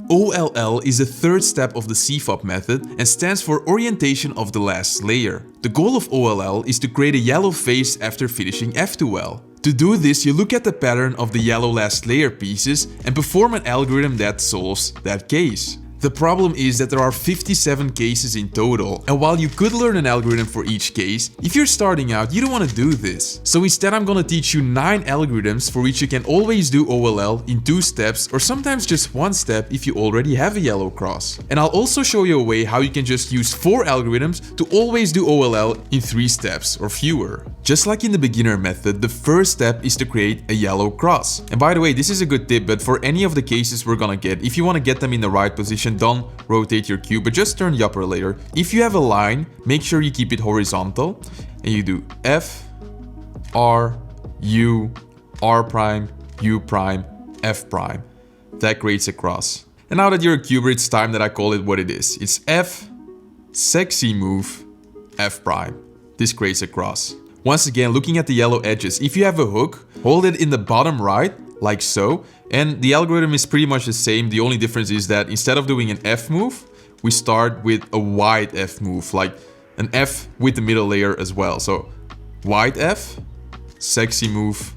OLL is the third step of the CFOP method and stands for orientation of the last layer. The goal of OLL is to create a yellow face after finishing F2L. To do this, you look at the pattern of the yellow last layer pieces and perform an algorithm that solves that case. The problem is that there are 57 cases in total, and while you could learn an algorithm for each case, if you're starting out, you don't want to do this. So instead I'm gonna teach you 9 algorithms for which you can always do OLL in 2 steps or sometimes just 1 step if you already have a yellow cross. And I'll also show you a way how you can just use 4 algorithms to always do OLL in 3 steps or fewer. Just like in the beginner method, the first step is to create a yellow cross. And by the way, this is a good tip, but for any of the cases we're gonna get, if you want to get them in the right position, don't rotate your cube, but just turn the upper layer. If you have a line, make sure you keep it horizontal and you do F, R, U, R prime, U prime, F prime. That creates a cross. And now that you're a cuber, it's time that I call it what it is. It's F, sexy move, F prime. This creates a cross. Once again, looking at the yellow edges, if you have a hook, hold it in the bottom right, like so, and the algorithm is pretty much the same. The only difference is that instead of doing an F move, we start with a wide F move, like an F with the middle layer as well. So wide F, sexy move,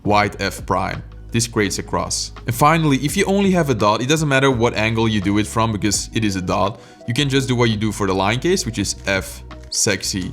wide F prime. This creates a cross. And finally, if you only have a dot, it doesn't matter what angle you do it from because it is a dot. You can just do what you do for the line case, which is F, sexy,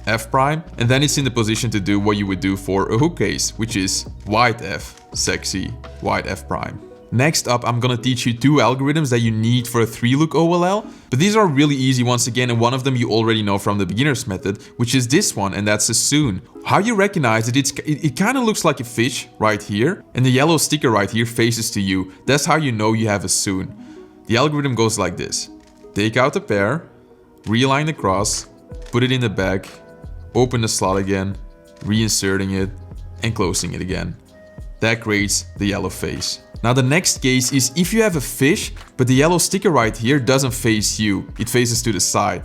F prime, and then it's in the position to do what you would do for a hook case, which is wide F, sexy, wide F prime. Next up, I'm gonna teach you 2 algorithms that you need for a 3-look OLL, but these are really easy once again, and one of them you already know from the beginner's method, which is this one, and that's a Sune. How you recognize it, it kind of looks like a fish right here, and the yellow sticker right here faces to you. That's how you know you have a Sune. The algorithm goes like this. Take out the pair, realign the cross, put it in the back, open the slot again, reinserting it, and closing it again. That creates the yellow face. Now the next case is if you have a fish, but the yellow sticker right here doesn't face you, it faces to the side.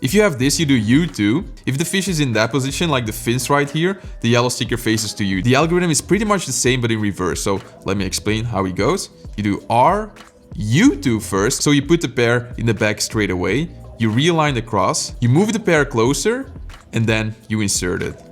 If you have this, you do U2. If the fish is in that position, like the fins right here, the yellow sticker faces to you. The algorithm is pretty much the same, but in reverse. So let me explain how it goes. You do R, U2 first, so you put the pair in the back straight away. You realign the cross, you move the pair closer, and then you insert it.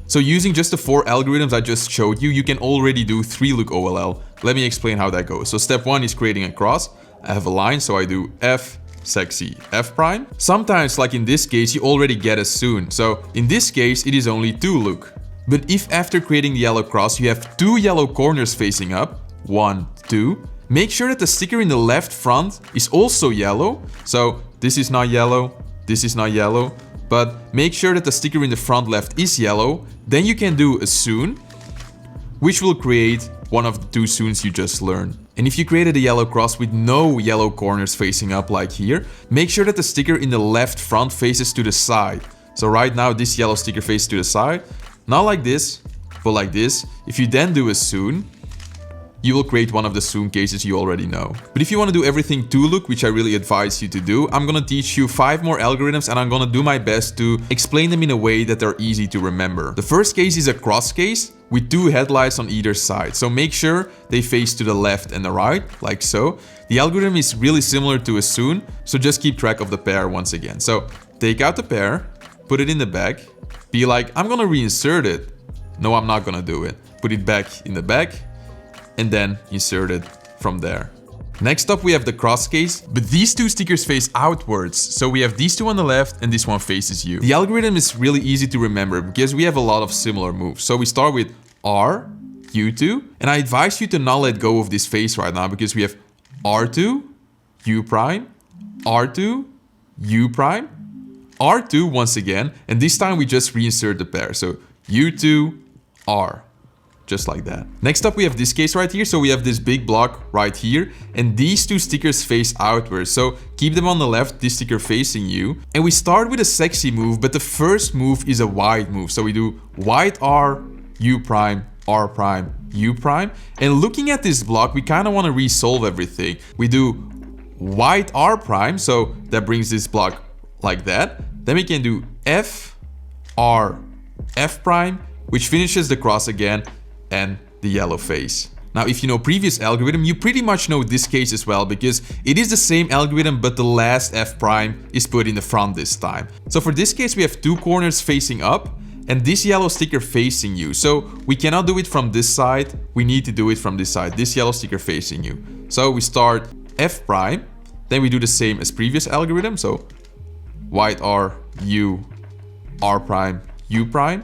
So using just the 4 algorithms I just showed you, you can already do 3-look OLL. Let me explain how that goes. So step 1 is creating a cross. I have a line, so I do F, sexy, F prime. Sometimes, like in this case, you already get a Sune. So in this case, it is only 2-look. But if after creating the yellow cross, you have 2 yellow corners facing up, 1, 2, make sure that the sticker in the left front is also yellow. So this is not yellow, this is not yellow. But make sure that the sticker in the front left is yellow. Then you can do a Sune, which will create one of the 2 Sunes you just learned. And if you created a yellow cross with no yellow corners facing up like here, make sure that the sticker in the left front faces to the side. So right now this yellow sticker faces to the side, not like this, but like this. If you then do a Sune, you will create one of the Sune cases you already know. But if you want to do everything 2-look, which I really advise you to do, I'm gonna teach you 5 more algorithms and I'm gonna do my best to explain them in a way that they're easy to remember. The first case is a cross case with 2 headlights on either side. So make sure they face to the left and the right, like so. The algorithm is really similar to a Sune, so just keep track of the pair once again. So take out the pair, put it in the back, be like, I'm gonna reinsert it. No, I'm not gonna do it. Put it back in the back, and then insert it from there. Next up we have the cross case, but these 2 stickers face outwards. So we have these 2 on the left and this one faces you. The algorithm is really easy to remember because we have a lot of similar moves. So we start with R, U2, and I advise you to not let go of this face right now because we have R2, U prime, R2, U prime, R2 once again, and this time we just reinsert the pair. So U2, R. Just like that. Next up we have this case right here. So we have this big block right here and these 2 stickers face outwards. So keep them on the left, this sticker facing you. And we start with a sexy move, but the first move is a wide move. So we do wide R, U prime, R prime, U prime. And looking at this block, we kind of want to resolve everything. We do wide R prime, so that brings this block like that. Then we can do F, R, F prime, which finishes the cross again, and the yellow face. Now, if you know previous algorithm, you pretty much know this case as well, because it is the same algorithm, but the last F prime is put in the front this time. So for this case, we have 2 corners facing up and this yellow sticker facing you. So we cannot do it from this side. We need to do it from this side, this yellow sticker facing you. So we start F prime, then we do the same as previous algorithm. So white R, U, R prime, U prime,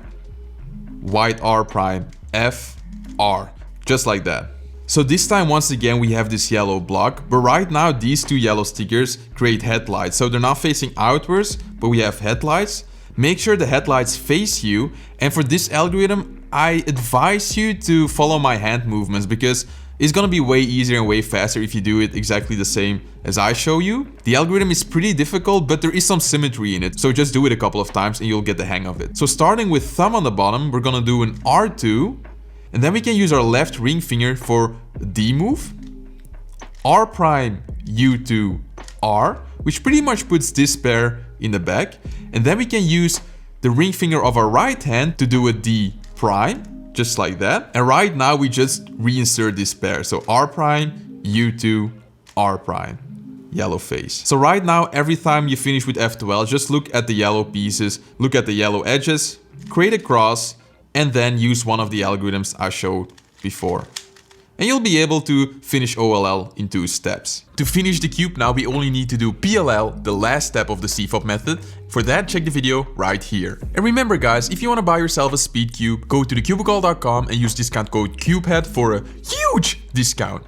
white R prime, F, R. Just like that. So this time, once again, we have this yellow block, but right now these 2 yellow stickers create headlights. So they're not facing outwards, but we have headlights. Make sure the headlights face you. And for this algorithm, I advise you to follow my hand movements, because it's gonna be way easier and way faster if you do it exactly the same as I show you. The algorithm is pretty difficult, but there is some symmetry in it. So just do it a couple of times and you'll get the hang of it. So starting with thumb on the bottom, we're gonna do an R2. And then we can use our left ring finger for D move. R prime, U2, R, which pretty much puts this pair in the back. And then we can use the ring finger of our right hand to do a D prime, just like that. And right now we just reinsert this pair. So R prime, U2, R prime, yellow face. So right now, every time you finish with F12, just look at the yellow pieces, look at the yellow edges, create a cross, and then use one of the algorithms I showed before. And you'll be able to finish OLL in 2 steps. To finish the cube now, we only need to do PLL, the last step of the CFOP method. For that, check the video right here. And remember guys, if you want to buy yourself a speed cube, go to TheCubingClubhouse.com and use discount code CubeHead for a huge discount.